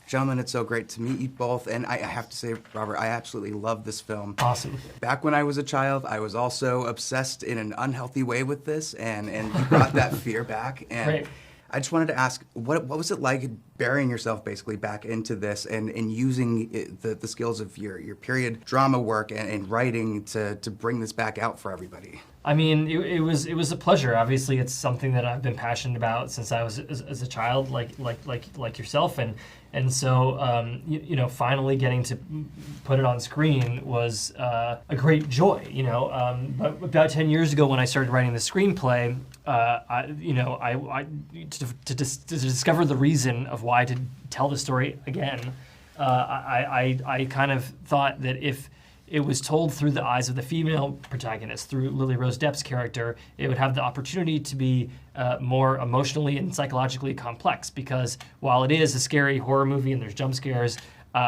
Gentlemen, it's so great to meet you both, and I have to say, Robert, I absolutely love this film. Awesome. Back when I was a child, I was also obsessed in an unhealthy way with this, and you brought that fear back. And Great. I just wanted to ask, what was it like burying yourself basically back into this and using the skills of your period drama work and writing to bring this back out for everybody? I mean, it was a pleasure. Obviously, it's something that I've been passionate about since I was as a child, like yourself, and so you know, finally getting to put it on screen was a great joy. You know, but about 10 years ago, when I started writing the screenplay, to discover the reason of why to tell the story again, I kind of thought that if it was told through the eyes of the female protagonist, through Lily Rose Depp's character, it would have the opportunity to be more emotionally and psychologically complex, because while it is a scary horror movie and there's jump scares,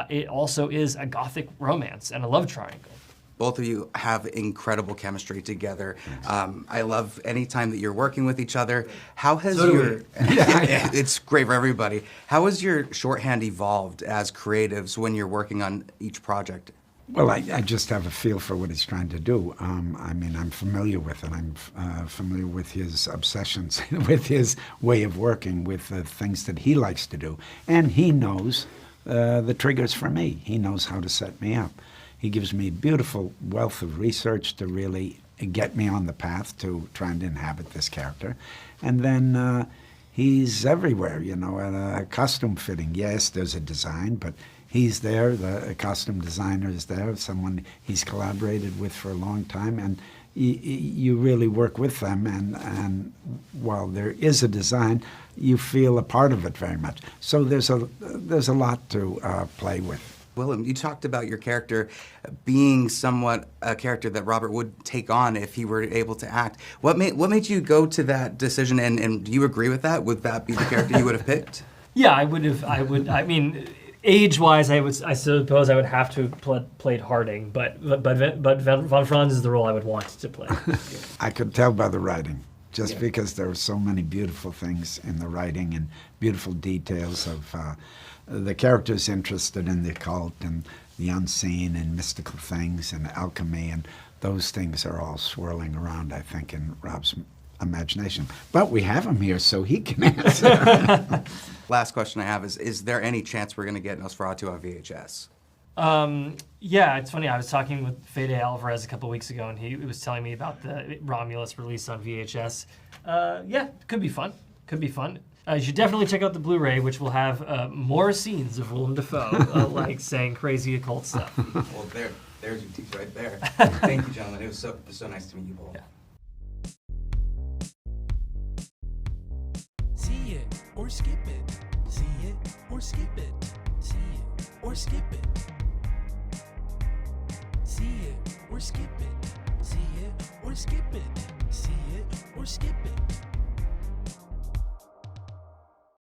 it also is a gothic romance and a love triangle. Both of you have incredible chemistry together. I love any time that you're working with each other. How has it's great for everybody. How has your shorthand evolved as creatives when you're working on each project? Well, I just have a feel for what he's trying to do. I mean, I'm familiar with it. I'm familiar with his obsessions, with his way of working, with the things that he likes to do. And he knows the triggers for me. He knows how to set me up. He gives me a beautiful wealth of research to really get me on the path to try and inhabit this character. And then he's everywhere, you know, at a costume fitting. Yes, there's a design, but he's there, the costume designer is there, someone he's collaborated with for a long time, and you really work with them, and while there is a design, you feel a part of it very much. So there's a lot to play with. Willem, you talked about your character being somewhat a character that Robert would take on if he were able to act. What made you go to that decision, and do you agree with that? Would that be the character you would have picked? Yeah, I mean, age-wise, I suppose I would have to have played Harding, but Von Franz is the role I would want to play. I could tell by the writing, because there were so many beautiful things in the writing and beautiful details of the characters interested in the occult and the unseen and mystical things and alchemy, and those things are all swirling around, I think, in Rob's imagination. But we have him here, so he can answer. Last question I have is there any chance we're going to get Nosferatu on VHS? Yeah, it's funny. I was talking with Fede Alvarez a couple weeks ago, and he was telling me about the Romulus release on VHS. Yeah, could be fun. Could be fun. You should definitely check out the Blu-ray, which will have more scenes of Willem Dafoe, like saying crazy occult stuff. Well, there's your teeth right there. Thank you, gentlemen. It was so nice to meet you both. Yeah. See it or skip it. See it or skip it. See it or skip it. See it or skip it. See it or skip it. See it or skip it.